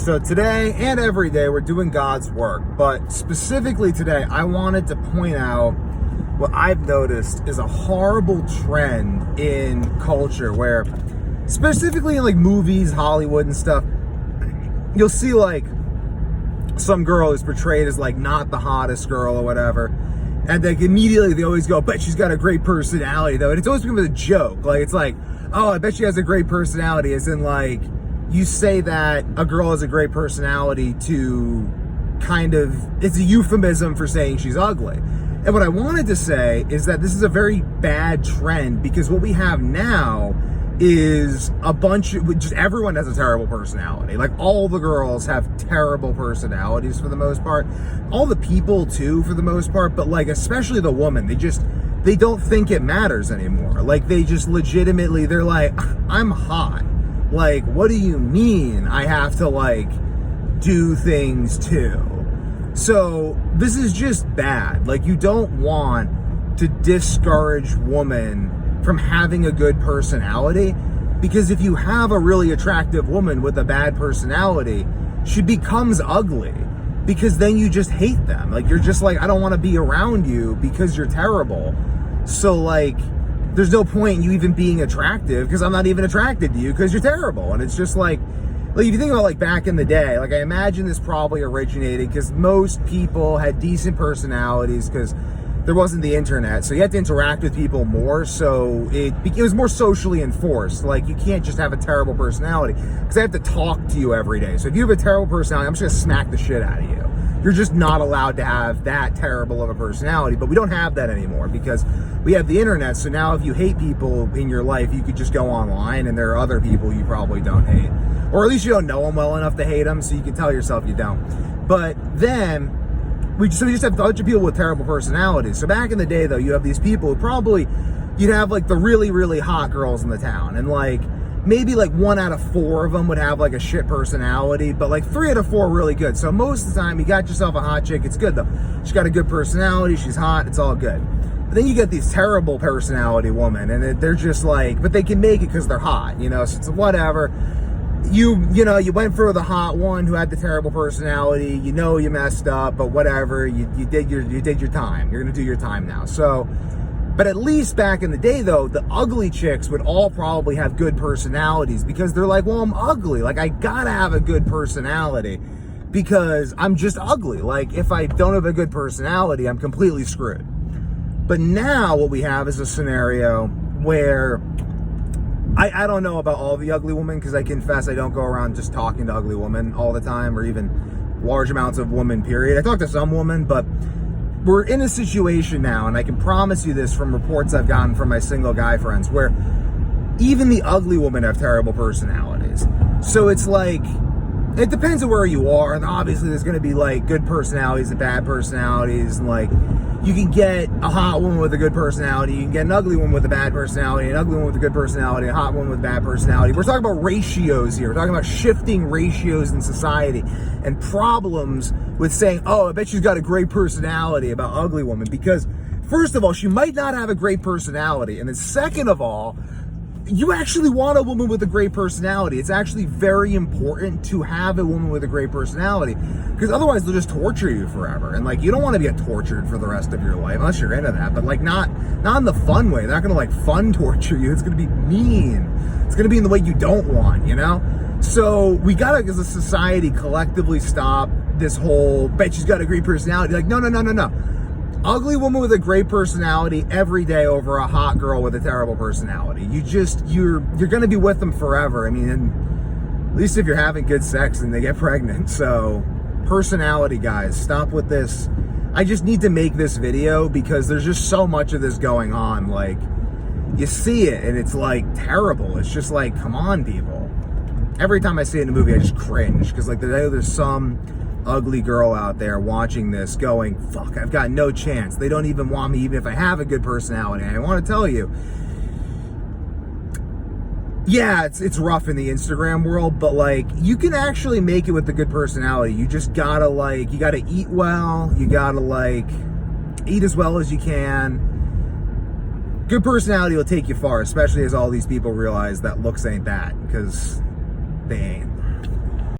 So today and every day we're doing God's work, but specifically today I wanted to point out what I've noticed is a horrible trend in culture where, specifically in like movies, Hollywood and stuff, you'll see like some girl is portrayed as like not the hottest girl or whatever, and like immediately they always go, but she's got a great personality though, and it's always become a joke. Like it's like, oh, I bet she has a great personality, as in like you say that a girl has a great personality to kind of, it's a euphemism for saying she's ugly. And what I wanted to say is that this is a very bad trend, because what we have now is a bunch of, just everyone has a terrible personality. Like all the girls have terrible personalities for the most part. All the people too for the most part, but like especially the woman, they don't think it matters anymore. Like they just legitimately, they're like, I'm hot. Like, what do you mean I have to like do things too? So this is just bad. Like you don't want to discourage women from having a good personality, because if you have a really attractive woman with a bad personality, she becomes ugly, because then you just hate them. Like you're just like, I don't want to be around you because you're terrible. So like there's no point in you even being attractive, because I'm not even attracted to you because you're terrible. And it's just like if you think about like back in the day, like I imagine this probably originated because most people had decent personalities because there wasn't the internet, so you had to interact with people more, so it was more socially enforced. Like you can't just have a terrible personality, because I have to talk to you every day. So if you have a terrible personality, I'm just gonna smack the shit out of you. You're just not allowed to have that terrible of a personality. But we don't have that anymore because we have the internet. So now if you hate people in your life, you could just go online and there are other people you probably don't hate. Or at least you don't know them well enough to hate them, so you can tell yourself you don't. But then we just have a bunch of people with terrible personalities. So back in the day though, you have these people who probably, you'd have like the really, really hot girls in the town, and like maybe like 1 out of 4 of them would have like a shit personality, but like 3 out of 4 are really good. So most of the time you got yourself a hot chick, it's good though. She's got a good personality, she's hot, it's all good. But then you get these terrible personality women, and they're just like, but they can make it because they're hot, you know, so it's whatever. You went for the hot one who had the terrible personality, you know you messed up, but whatever, you did your time. You're gonna do your time now. So, but at least back in the day though, the ugly chicks would all probably have good personalities, because they're like, well, I'm ugly, like I gotta have a good personality because I'm just ugly. Like if I don't have a good personality, I'm completely screwed. But now what we have is a scenario where I don't know about all the ugly women, because I confess I don't go around just talking to ugly women all the time, or even large amounts of women, period. I talk to some women, but we're in a situation now, and I can promise you this from reports I've gotten from my single guy friends, where even the ugly women have terrible personalities. So it's like, it depends on where you are, and obviously there's going to be like good personalities and bad personalities, and like you can get a hot woman with a good personality, you can get an ugly woman with a bad personality, an ugly woman with a good personality, a hot woman with a bad personality. We're talking about ratios here. We're talking about shifting ratios in society and problems with saying, oh, I bet she's got a great personality about ugly woman, because first of all, she might not have a great personality, and then second of all, you actually want a woman with a great personality. It's actually very important to have a woman with a great personality, because otherwise they'll just torture you forever. And like, you don't want to get tortured for the rest of your life, unless you're into that, but like not in the fun way. They're not going to like fun torture you. It's going to be mean. It's going to be in the way you don't want, you know? So we got to, as a society, collectively stop this whole, bet she's got a great personality. Like, no. Ugly woman with a great personality every day over a hot girl with a terrible personality. You're going to be with them forever. I mean, and at least if you're having good sex and they get pregnant. So personality, guys, stop with this. I just need to make this video because there's just so much of this going on. Like, you see it and it's like terrible. It's just like, come on, people. Every time I see it in a movie, I just cringe, because like there's some ugly girl out there watching this going, fuck, I've got no chance. They don't even want me, even if I have a good personality. And I want to tell you, yeah, it's rough in the Instagram world, but like you can actually make it with a good personality. You just gotta like, you gotta eat well, you gotta like eat as well as you can. Good personality will take you far, especially as all these people realize that looks ain't that, because they ain't.